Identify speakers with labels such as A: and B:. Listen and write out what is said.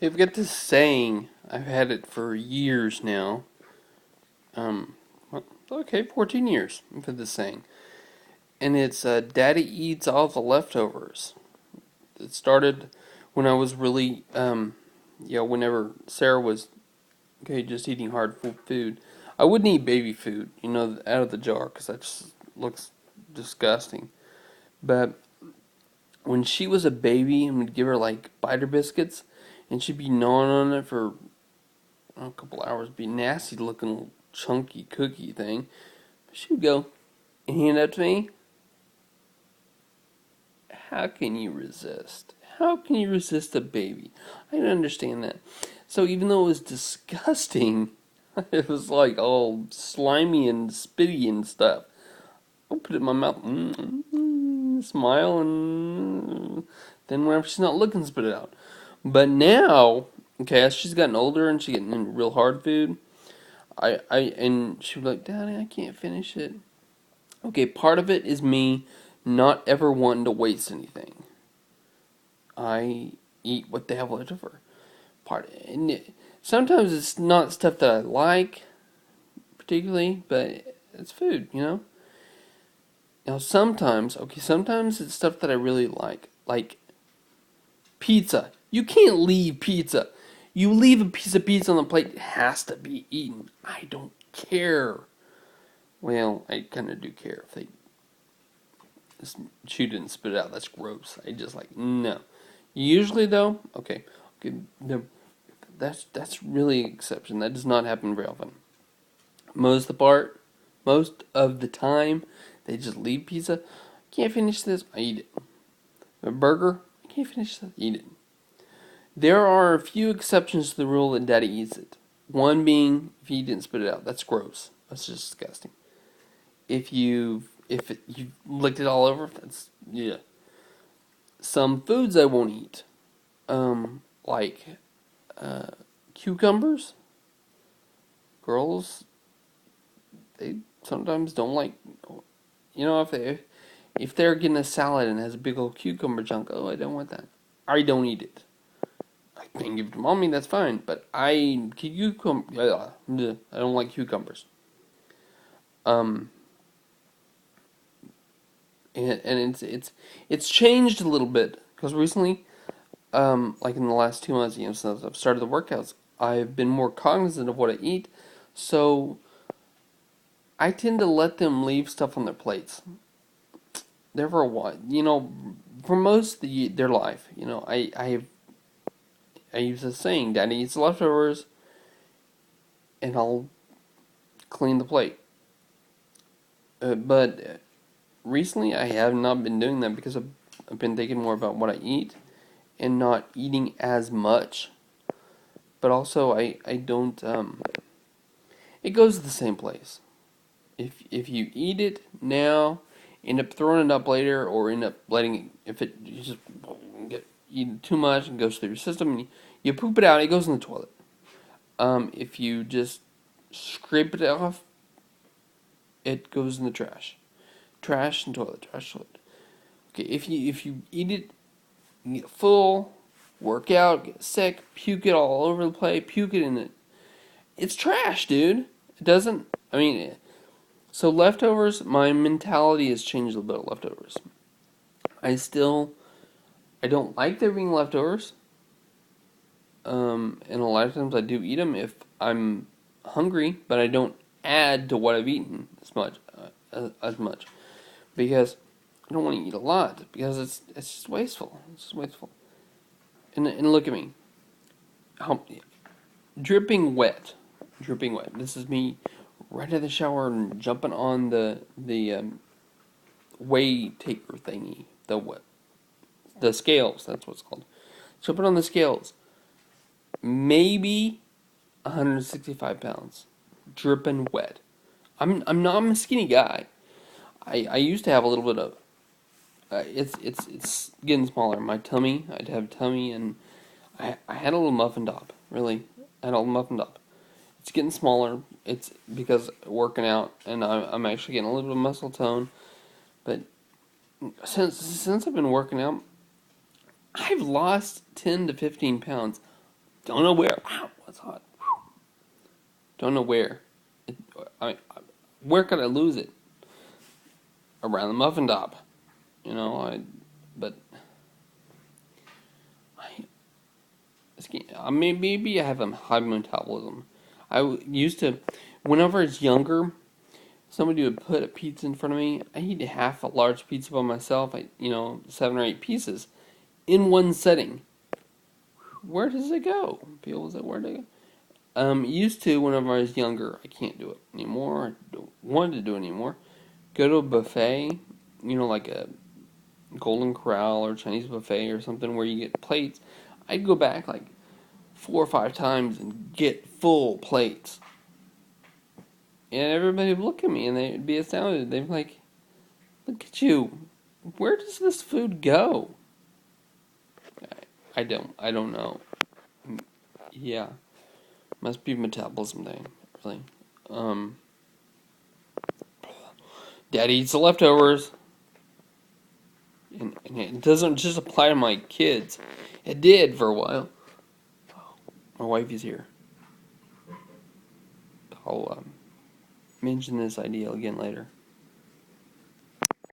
A: I've got this saying. I've had it for years now. Well, okay, 14 years. I've had this saying, and it's "Daddy eats all the leftovers." It started when I was really, whenever Sarah was just eating hard food. I wouldn't eat baby food, out of the jar, because that just looks disgusting. But when she was a baby, and we'd give her like biter biscuits, and she'd be gnawing on it for a couple hours, be nasty looking chunky cookie thing. She would go and hand it to me. How can you resist? How can you resist a baby? I don't understand that. So even though it was disgusting, it was like all slimy and spitty and stuff. I'll put it in my mouth, smile, and then whenever she's not looking, spit it out. But now, okay, as she's gotten older and she's getting into real hard food, and she was like, Daddy, I can't finish it. Okay, part of it is me not ever wanting to waste anything. I eat what they have left over. Sometimes it's not stuff that I like particularly, but it's food, Now sometimes it's stuff that I really like pizza. You can't leave pizza. You leave a piece of pizza on the plate, it has to be eaten. I don't care. Well, I kind of do care if they just chew it and spit it out. That's gross. I just like no. Usually though, okay, that's really an exception. That does not happen very often. Most of the time, they just leave pizza. Can't finish this. I eat it. A burger. I can't finish this. Eat it. There are a few exceptions to the rule that Daddy eats it. One being if you didn't spit it out. That's gross. That's just disgusting. If you licked it all over, that's yeah. Some foods I won't eat, like cucumbers. Girls, they sometimes don't like. If they're getting a salad and has a big old cucumber chunk, oh, I don't want that. I don't eat it. I can give it to mommy, that's fine. But I don't like cucumbers. Um, and it's changed a little bit because recently, like in the last 2 months, since I've started the workouts, I've been more cognizant of what I eat. So I tend to let them leave stuff on their plates. There for a while, for most of their life, I use a saying, Daddy eats leftovers, and I'll clean the plate. But recently, I have not been doing that because I've been thinking more about what I eat and not eating as much. But also, I don't. It goes to the same place. If you eat it now, end up throwing it up later, or end up letting if it you just get eat too much and goes through your system, and you poop it out, it goes in the toilet. If you just scrape it off, it goes in the trash. Trash and toilet, trash toilet. Okay, if you eat it, you get full, work out, get sick, puke it all over the place, puke it in it. It's trash, dude. It doesn't. I mean, so leftovers. My mentality has changed a little bit. Leftovers. I don't like there being leftovers. And a lot of times I do eat them if I'm hungry, but I don't add to what I've eaten as much because I don't want to eat a lot because it's just wasteful. It's just wasteful. And look at me, how dripping wet, dripping wet. This is me right out of the shower and jumping on the weigh taker thingy, the scales. That's what it's called. Jumping on the scales. Maybe 165 pounds, dripping wet. I'm a skinny guy. I used to have a little bit of. It's getting smaller. My tummy, I'd have tummy, and I had a little muffin top. Really, I had a little muffin top. It's getting smaller. It's because working out, and I'm actually getting a little bit of muscle tone. But since I've been working out, I've lost 10 to 15 pounds Don't know where. Wow, that's hot. Don't know where. It, I, where could I lose it? Around the muffin top. You know, but maybe I have a high metabolism. Used to, whenever I was younger, somebody would put a pizza in front of me. I eat half a large pizza by myself. 7 or 8 pieces in one setting. Where does it go? People say, where did it go? Used to whenever I was younger. I can't do it anymore. I don't want to do it anymore. Go to a buffet, like a Golden Corral or Chinese buffet or something where you get plates. I'd go back like 4 or 5 times and get full plates. And everybody would look at me and they'd be astounded. They'd be like, look at you. Where does this food go? I don't know. Yeah. Must be metabolism thing, really. Dad eats the leftovers. And it doesn't just apply to my kids. It did for a while. My wife is here. I'll mention this idea again later.